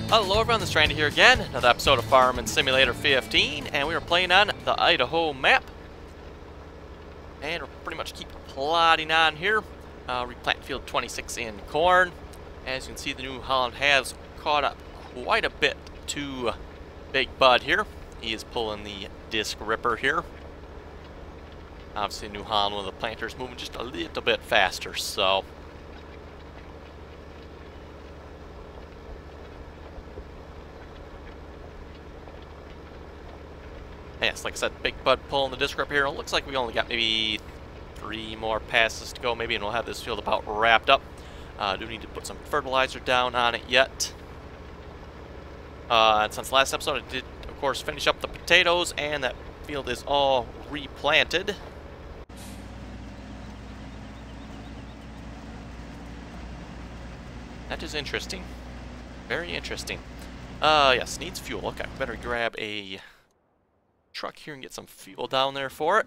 Hello everyone, this is Randy here again, another episode of Farming Simulator 15, and we are playing on the Idaho map. And we'll pretty much keep plodding on here. Replant field 26 in corn. As you can see, the New Holland has caught up quite a bit to Big Bud here. He is pulling the disc ripper here. Obviously, New Holland, one of the planters, moving just a little bit faster, so... Yes, like I said, Big Bud pulling the disc ripper here. It looks like we only got maybe 3 more passes to go, maybe, and we'll have this field about wrapped up. Do need to put some fertilizer down on it yet. And since last episode, I did, of course, finish up the potatoes, and that field is all replanted. That is interesting. Very interesting. Yes, needs fuel. Okay, better grab a truck here and get some fuel down there for it.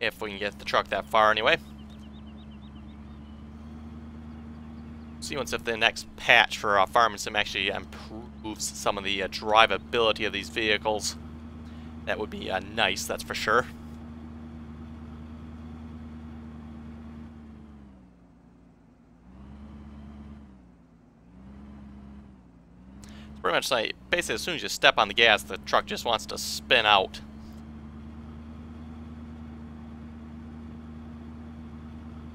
If we can get the truck that far anyway. See once if the next patch for Farming Sim actually improves some of the drivability of these vehicles. That would be nice, that's for sure. It's pretty much like, basically as soon as you step on the gas, the truck just wants to spin out.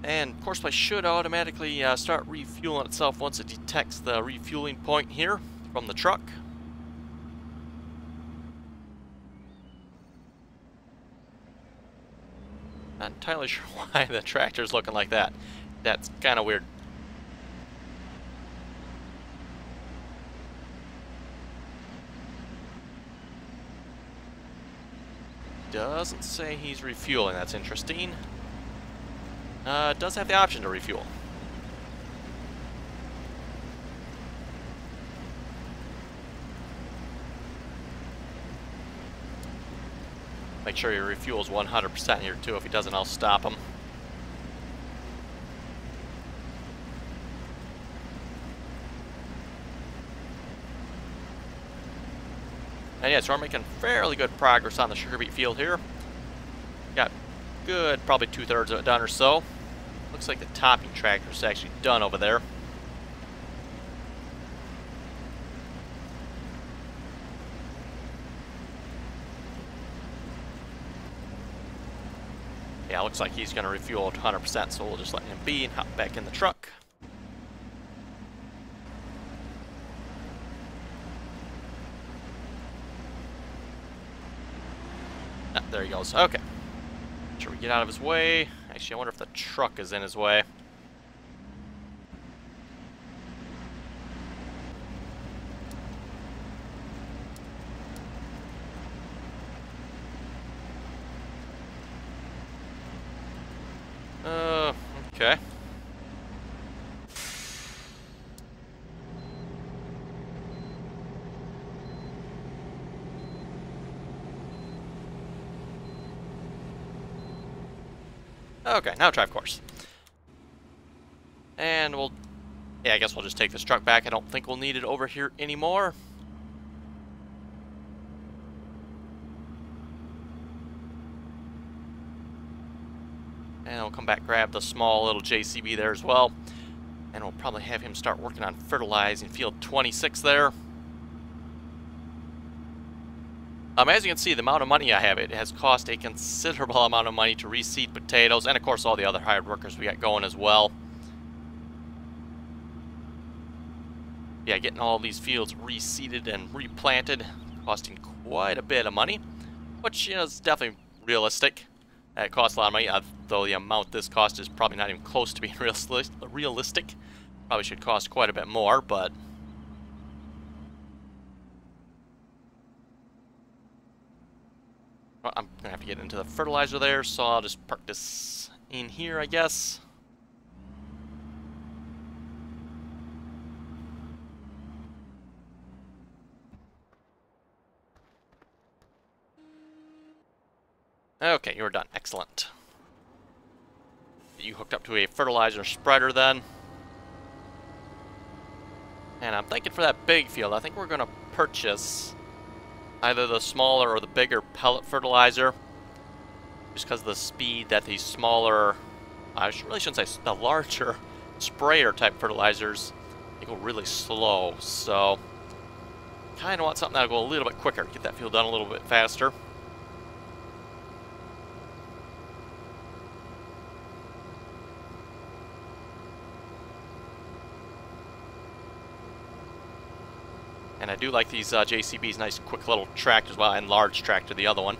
And of course, I should automatically start refueling itself once it detects the refueling point here from the truck. Not entirely sure why the tractor's looking like that. That's kind of weird. Doesn't say he's refueling, that's interesting. Does have the option to refuel. Make sure he refuels 100% here too. If he doesn't, I'll stop him. And yeah, so we're making fairly good progress on the sugar beet field here. Got good, probably 2/3 of it done or so. Looks like the topping tractor is actually done over there. Yeah, looks like he's going to refuel at 100%, so we'll just let him be and hop back in the truck. Ah, there he goes. Okay. Sure, we get out of his way. Actually, I wonder if the truck is in his way. Okay. Okay, now drive course. And we'll... yeah, I guess we'll just take this truck back. I don't think we'll need it over here anymore. And we'll come back, grab the small little JCB there as well. And we'll probably have him start working on fertilizing field 26 there. As you can see, the amount of money I have, it has cost a considerable amount of money to reseed potatoes, and of course all the other hired workers we got going as well. Yeah, getting all these fields reseeded and replanted, costing quite a bit of money, which, you know, is definitely realistic. It costs a lot of money, though the amount this cost is probably not even close to being realistic. Probably should cost quite a bit more, but... I'm going to have to get into the fertilizer there, so I'll just park this in here, I guess. Okay, you're done. Excellent. You hooked up to a fertilizer spreader then. And I'm thinking for that big field, I think we're going to purchase either the smaller or the bigger pellet fertilizer. Just because of the speed that these smaller, I really shouldn't say the larger sprayer type fertilizers, they go really slow. So, kind of want something that'll go a little bit quicker, get that field done a little bit faster. And I do like these JCB's nice quick little tractors, well, and large tractor, the other one.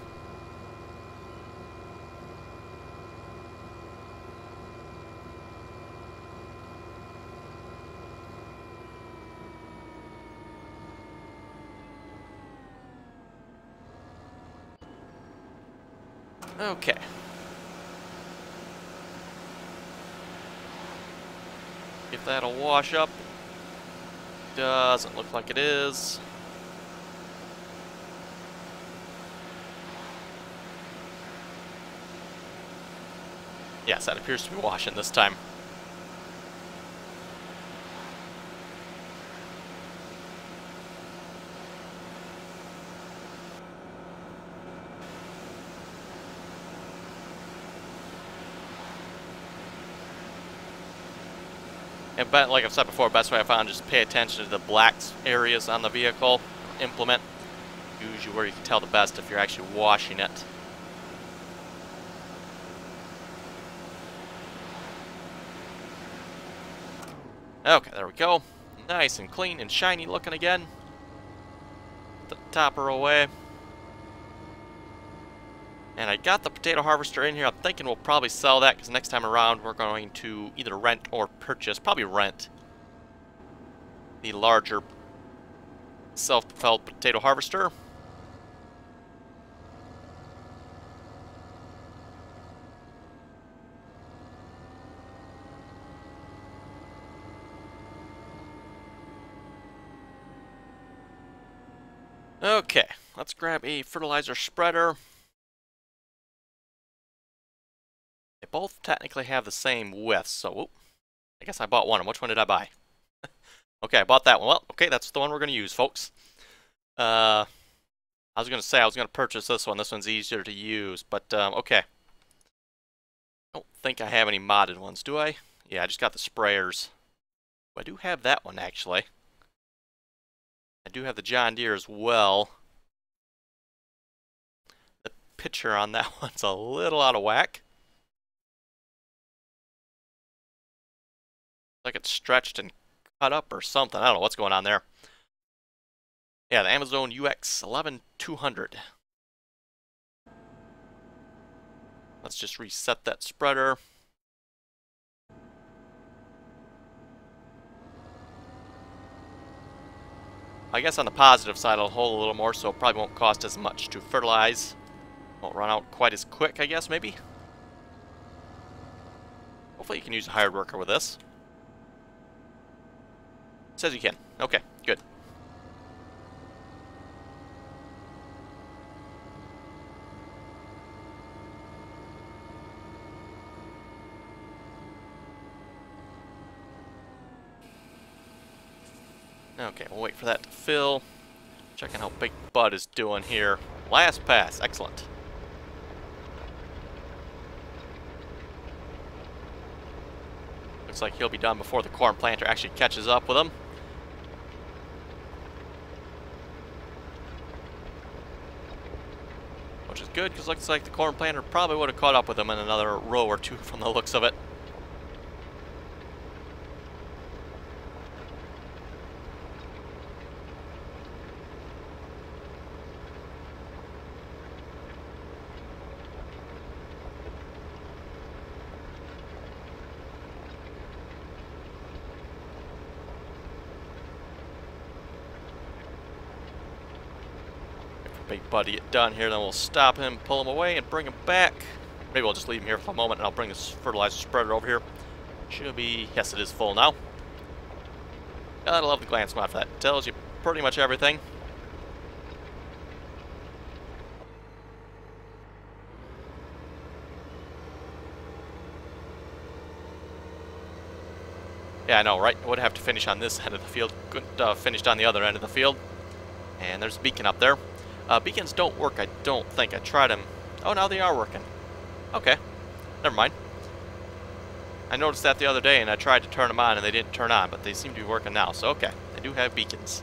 Okay. If that'll wash up. Doesn't look like it is. Yes, that appears to be washing this time. And but like I've said before, best way I found is just pay attention to the black areas on the vehicle implement. Usually where you can tell the best if you're actually washing it. Okay, there we go. Nice and clean and shiny looking again. Put the topper away. And I got the potato harvester in here. I'm thinking we'll probably sell that because next time around we're going to either rent or purchase, probably rent, the larger self-propelled potato harvester. Okay, let's grab a fertilizer spreader. They both technically have the same width, so I guess I bought one. And which one did I buy? Okay, I bought that one. Well, okay, that's the one we're going to use, folks. I was going to say I was going to purchase this one. This one's easier to use, but okay. I don't think I have any modded ones, do I? Yeah, I just got the sprayers. I do have that one, actually. I do have the John Deere as well. The picture on that one's a little out of whack. Like it's stretched and cut up or something. I don't know what's going on there. Yeah, the Amazon UX 11200. Let's just reset that spreader. I guess on the positive side it'll hold a little more, so it probably won't cost as much to fertilize. Won't run out quite as quick, I guess, maybe. Hopefully you can use a hired worker with this. Says you can. Okay, good. Okay, we'll wait for that to fill. Checking how Big Bud is doing here. Last pass, excellent. Looks like he'll be done before the corn planter actually catches up with him. Which is good, because it looks like the corn planter probably would have caught up with him in another row or two from the looks of it. Big Buddy get done here, then we'll stop him, pull him away, and bring him back. Maybe we'll just leave him here for a moment, and I'll bring this fertilizer spreader over here. Should be, yes, it is full now. I love the glance mod for that. It tells you pretty much everything. Yeah, I know, right? I would have to finish on this end of the field. Couldn't finish on the other end of the field. And there's a beacon up there. Beacons don't work, I don't think. I tried them. Oh, now they are working. Okay. Never mind. I noticed that the other day, and I tried to turn them on, and they didn't turn on, but they seem to be working now. So, okay. They do have beacons.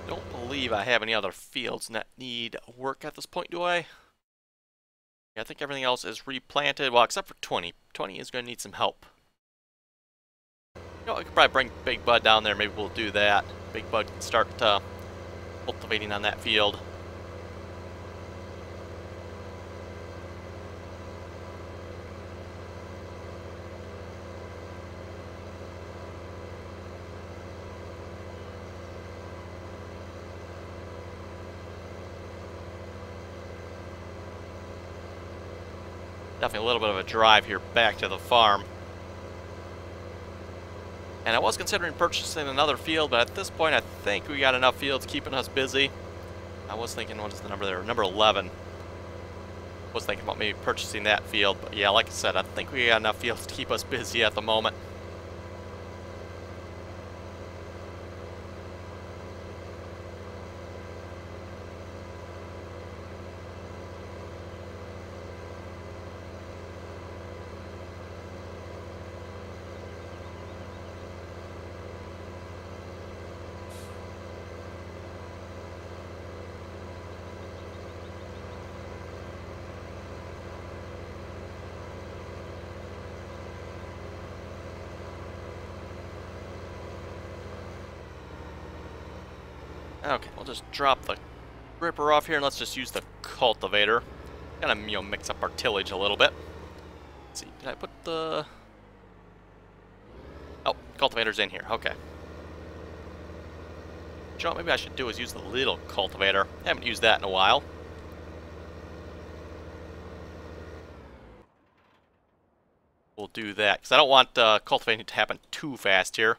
Don't believe I have any other fields that need work at this point, do I? Yeah, I think everything else is replanted. Well, except for 20. 20 is going to need some help. You know, I could probably bring Big Bud down there. Maybe we'll do that. Big Bud can start cultivating on that field. Definitely a little bit of a drive here back to the farm. And I was considering purchasing another field, but at this point I think we got enough fields keeping us busy. I was thinking, what is the number there? Number 11. I was thinking about maybe purchasing that field, but yeah, like I said, I think we got enough fields to keep us busy at the moment. Okay, we'll just drop the ripper off here and let's just use the cultivator. Kind of, you know, mix up our tillage a little bit. Let's see, did I put the... Oh, cultivator's in here, okay. You know what maybe I should do is use the little cultivator. I haven't used that in a while. We'll do that, because I don't want cultivating to happen too fast here.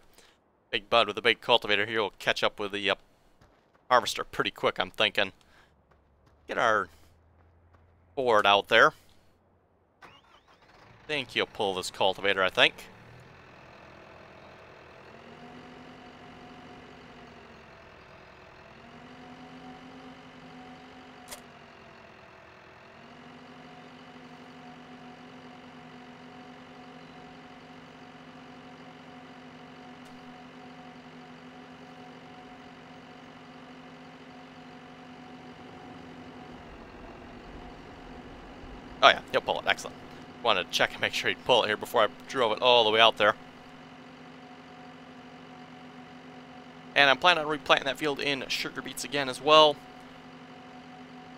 Big Bud with a big cultivator here will catch up with the harvester pretty quick, I'm thinking. Get our board out there. I think he'll pull this cultivator, I think. Oh yeah, he'll pull it. Excellent. Wanted to check and make sure he'd pull it here before I drove it all the way out there. And I'm planning on replanting that field in sugar beets again as well.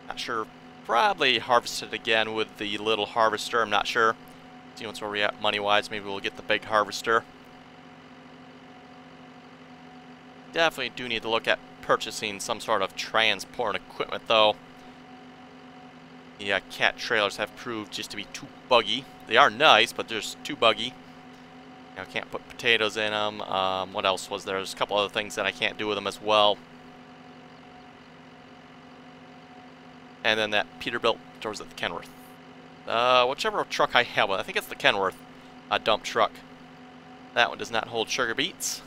Not sure. Probably harvest it again with the little harvester. I'm not sure. See what's where we at money-wise. Maybe we'll get the big harvester. Definitely do need to look at purchasing some sort of transport equipment, though. The cat trailers have proved just to be too buggy. They are nice, but they're just too buggy. You know, can't put potatoes in them. What else was there? There's a couple other things that I can't do with them as well. And then that Peterbilt, or was it the Kenworth? Whichever truck I have, I think it's the Kenworth dump truck. That one does not hold sugar beets.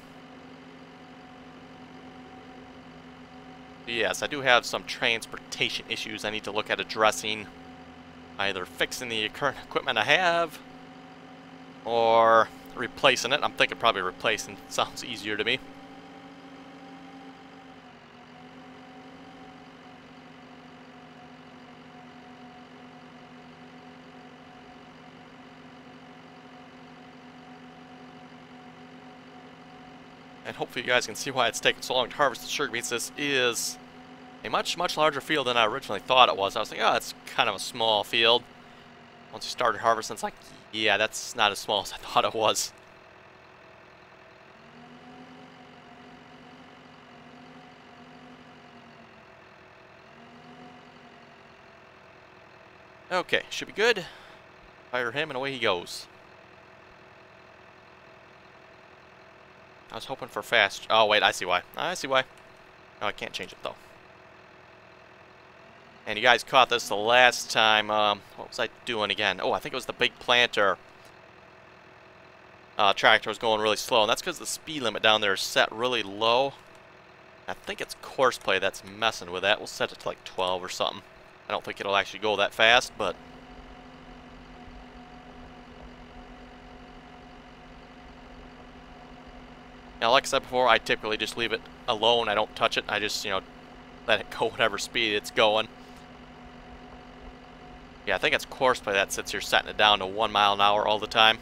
Yes, I do have some transportation issues I need to look at addressing. Either fixing the current equipment I have, or replacing it. I'm thinking probably replacing. Sounds easier to me. And hopefully you guys can see why it's taken so long to harvest the sugar beets. This is a much, much larger field than I originally thought it was. I was thinking, oh, it's kind of a small field. Once you started harvesting, it's like, yeah, that's not as small as I thought it was. Okay, should be good. Fire him and away he goes. I was hoping for fast. Oh, wait, I see why. I see why. No, I can't change it, though. And you guys caught this the last time. What was I doing again? Oh, I think it was the big planter. Tractor was going really slow, and that's because the speed limit down there is set really low. I think it's course play that's messing with that. We'll set it to like 12 or something. I don't think it'll actually go that fast, but... Now, like I said before, I typically just leave it alone. I don't touch it. I just, let it go whatever speed it's going. Yeah, I think it's course play that sits here setting it down to 1 mile an hour all the time.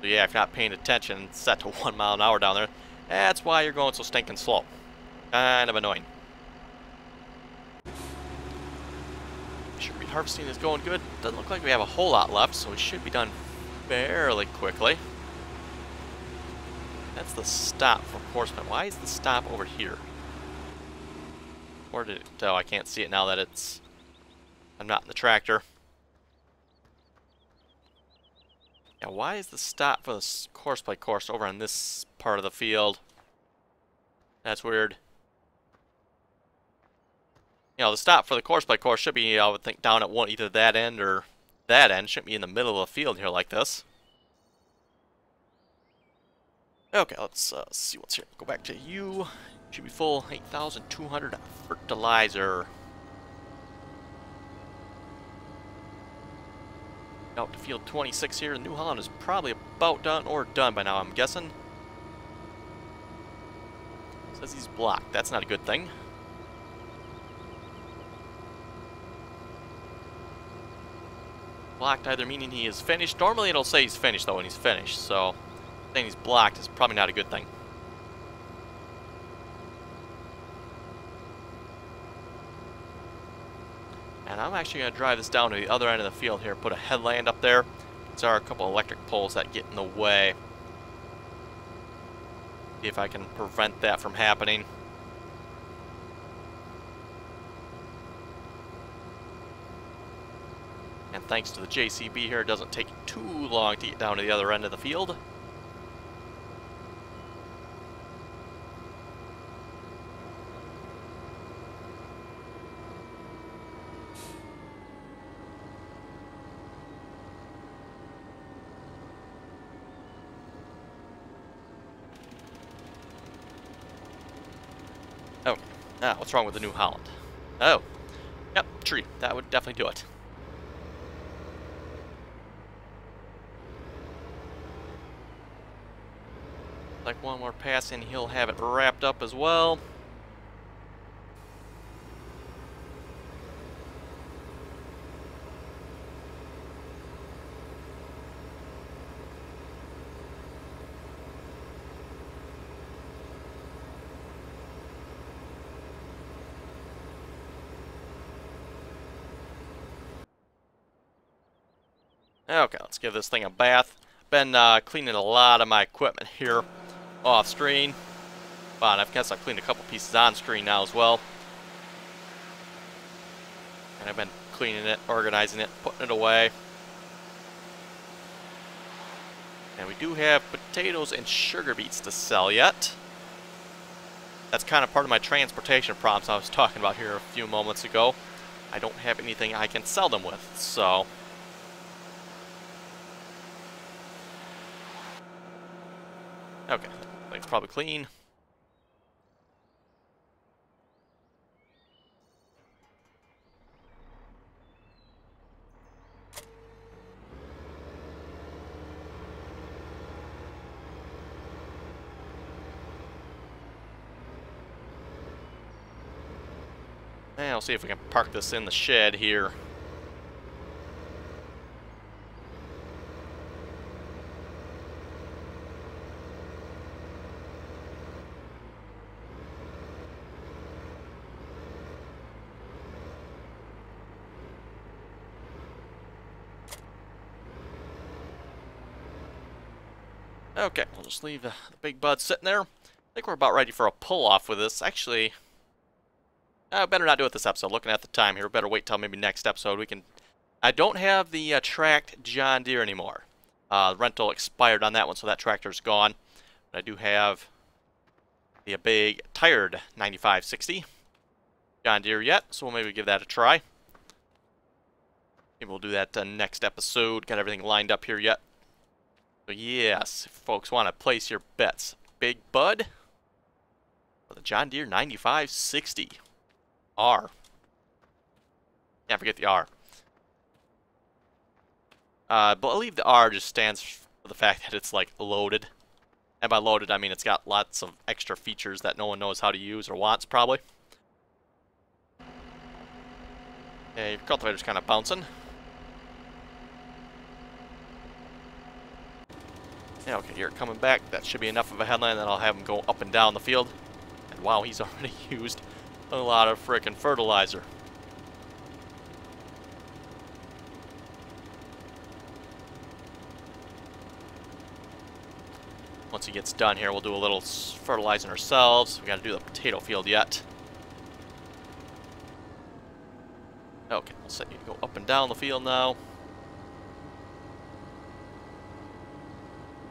So yeah, if you're not paying attention, it's set to 1 mile an hour down there. That's why you're going so stinking slow. Kind of annoying. Sugar harvesting is going good. Doesn't look like we have a whole lot left, so we should be done fairly quickly. That's the stop for courseman. Why is the stop over here? Where did it... Oh, I can't see it now that it's... I'm not in the tractor. Yeah, why is the stop for the course play course over on this part of the field? That's weird. The stop for the course play course should be, I would think, down at one, either that end or that end. Shouldn't be in the middle of the field here like this. Okay, let's see what's here. Go back to you. Should be full. 8,200 fertilizer. Out to field 26 here. New Holland is probably about done or done by now, I'm guessing. Says he's blocked. That's not a good thing. Blocked either meaning he is finished. Normally it'll say he's finished though when he's finished, so saying he's blocked is probably not a good thing. And I'm actually going to drive this down to the other end of the field here, put a headland up there. There are a couple electric poles that get in the way. See if I can prevent that from happening. And thanks to the JCB here, it doesn't take too long to get down to the other end of the field. Okay. Ah, what's wrong with the New Holland? Oh. Yep, tree. That would definitely do it. Like one more pass and he'll have it wrapped up as well. Okay, let's give this thing a bath. Been cleaning a lot of my equipment here off screen. But I guess I've cleaned a couple pieces on screen now as well. And I've been cleaning it, organizing it, putting it away. And we do have potatoes and sugar beets to sell yet. That's kind of part of my transportation problems I was talking about here a few moments ago. I don't have anything I can sell them with, so... Okay, thing's probably clean. And I'll see if we can park this in the shed here. Okay, we'll just leave the big bud sitting there. I think we're about ready for a pull-off with this. Actually, I better not do it this episode. Looking at the time here, better wait till maybe next episode. We can I don't have the tracked John Deere anymore. The rental expired on that one, so that tractor's gone. But I do have the big tired 9560 John Deere yet, so we'll maybe give that a try. Maybe we'll do that next episode. Got everything lined up here yet. So yes, if folks want to place your bets, Big Bud for the John Deere 9560 R. Can't forget the R. I believe the R just stands for the fact that it's like loaded. And by loaded, I mean it's got lots of extra features that no one knows how to use or wants, probably. Okay, your cultivator's kind of bouncing. Yeah, okay, you're coming back. That should be enough of a headline, then I'll have him go up and down the field. And wow, he's already used a lot of frickin' fertilizer. Once he gets done here, we'll do a little fertilizing ourselves. We got to do the potato field yet. Okay, we'll set you to go up and down the field now.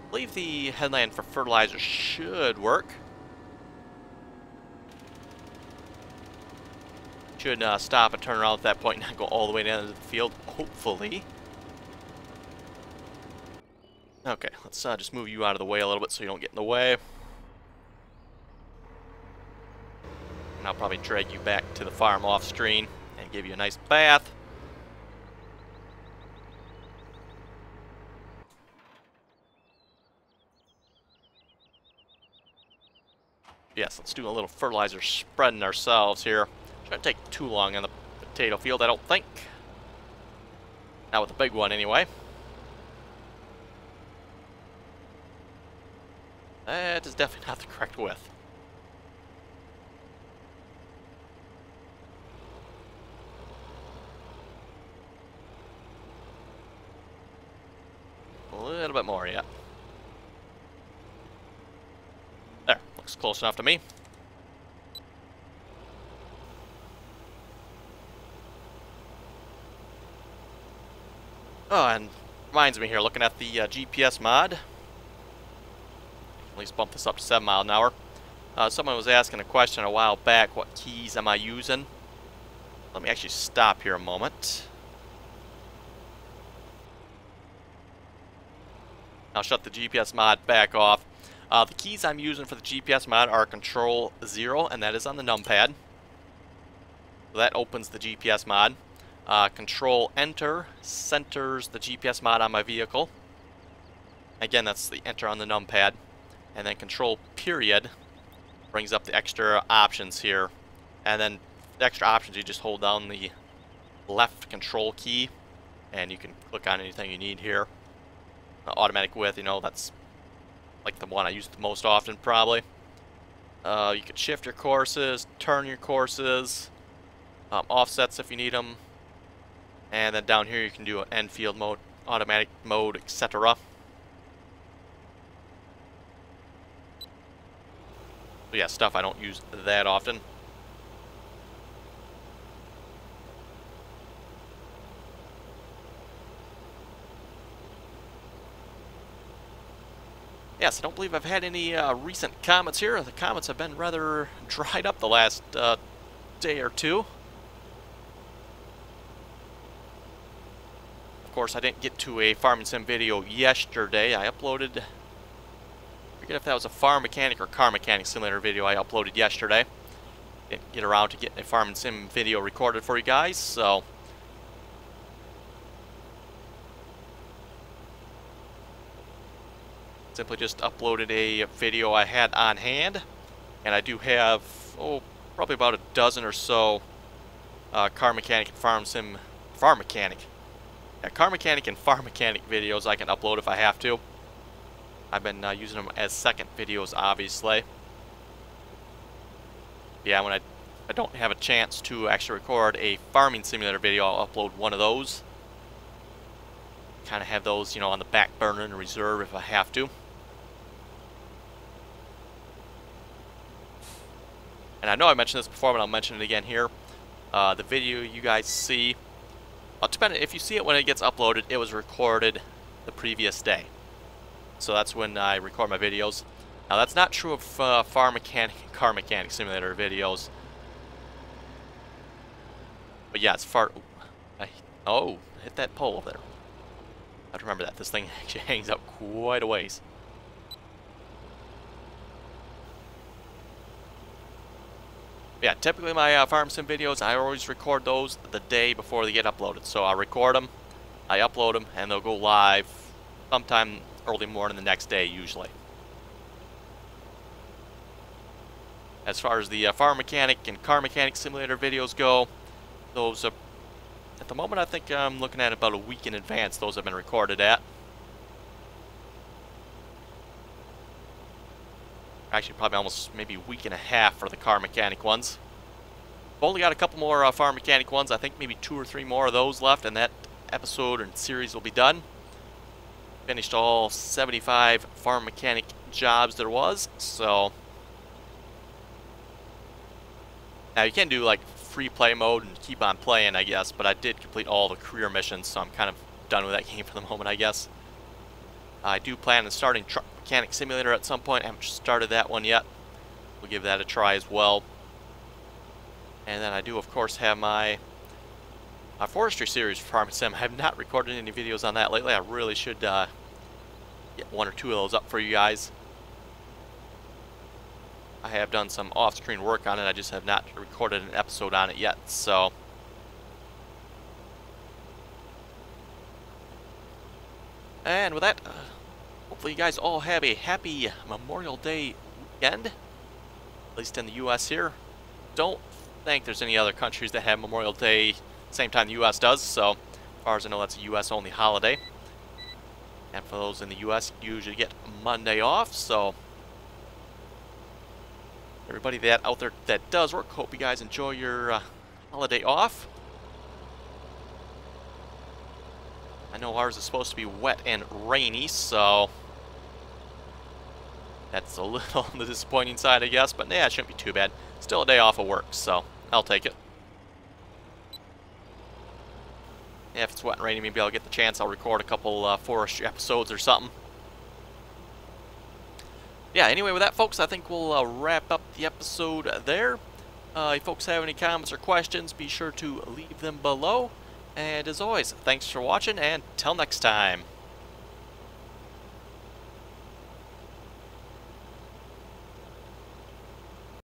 I believe the headland for fertilizer should work. Should stop and turn around at that point and not go all the way down to the field, hopefully. Okay, let's just move you out of the way a little bit so you don't get in the way. And I'll probably drag you back to the farm off screen and give you a nice bath. Yes, let's do a little fertilizer spreading ourselves here. Shouldn't take too long on the potato field, I don't think. Not with the big one, anyway. That is definitely not the correct width. A little bit more yet. There, looks close enough to me. Oh, and reminds me here, looking at the GPS mod. At least bump this up to 7 miles an hour. Someone was asking a question a while back, what keys am I using? Let me actually stop here a moment. I'll shut the GPS mod back off. The keys I'm using for the GPS mod are Control 0, and that is on the numpad. So that opens the GPS mod. Control Enter centers the GPS mod on my vehicle. Again, that's the Enter on the numpad. And then Control Period brings up the extra options here. And then the extra options, you just hold down the left Control key, and you can click on anything you need here. Automatic width, you know, that's like the one I use the most often, probably. You can shift your courses, turn your courses, offsets if you need them. And then down here you can do an end field mode, automatic mode, etc. So yeah, stuff I don't use that often. Yes, I don't believe I've had any recent comments here. The comments have been rather dried up the last day or two. Of course, I didn't get to a farming sim video yesterday. I uploaded, I forget if that was a farm mechanic or car mechanic simulator video I uploaded yesterday. Didn't get around to getting a farming sim video recorded for you guys, so simply just uploaded a video I had on hand. And I do have, probably about a dozen or so car mechanic and farm mechanic and farm mechanic videos I can upload if I have to. I've been using them as second videos, obviously. Yeah, when I don't have a chance to actually record a farming simulator video, I'll upload one of those. Kind of have those, you know, on the back burner and reserve if I have to. And I know I mentioned this before, but I'll mention it again here. The video you guys see Depending, if you see it when it gets uploaded, it was recorded the previous day. So that's when I record my videos. Now that's not true of Farm Mechanic and Car Mechanic Simulator videos. But yeah, it's far... Oh, hit that pole over there. I have to remember that. This thing actually hangs out quite a ways. Yeah, typically my farm sim videos, I always record those the day before they get uploaded. So I record them, I upload them, and they'll go live sometime early morning the next day usually. As far as the Farm Mechanic and Car Mechanic Simulator videos go, those are, at the moment I think I'm looking at about a week in advance those have been recorded at. Actually probably almost maybe a week and a half for the Car Mechanic ones. I've only got a couple more Farm Mechanic ones, I think maybe 2 or 3 more of those left, and that episode and series will be done. Finished all 75 Farm Mechanic jobs there was, so... Now you can do like free play mode and keep on playing, I guess, but I did complete all the career missions, so I'm kind of done with that game for the moment, I guess. I do plan on starting Truck Mechanic Simulator at some point. I haven't started that one yet. We'll give that a try as well. And then I do, of course, have my Forestry series for Farm Sim. I have not recorded any videos on that lately. I really should get 1 or 2 of those up for you guys. I have done some off-screen work on it. I just have not recorded an episode on it yet, so... And with that, hopefully you guys all have a happy Memorial Day weekend, at least in the U.S. here. Don't think there's any other countries that have Memorial Day same time the U.S. does, so as far as I know that's a U.S. only holiday. And for those in the U.S. you usually get Monday off, so everybody that out there that does work, hope you guys enjoy your holiday off. I know ours is supposed to be wet and rainy, so that's a little on the disappointing side, I guess, but yeah, it shouldn't be too bad. Still a day off of work, so I'll take it. Yeah, if it's wet and rainy, maybe I'll get the chance. I'll record a couple forestry episodes or something. Yeah, anyway, with that, folks, I think we'll wrap up the episode there. If you folks have any comments or questions, be sure to leave them below. And as always, thanks for watching, and till next time.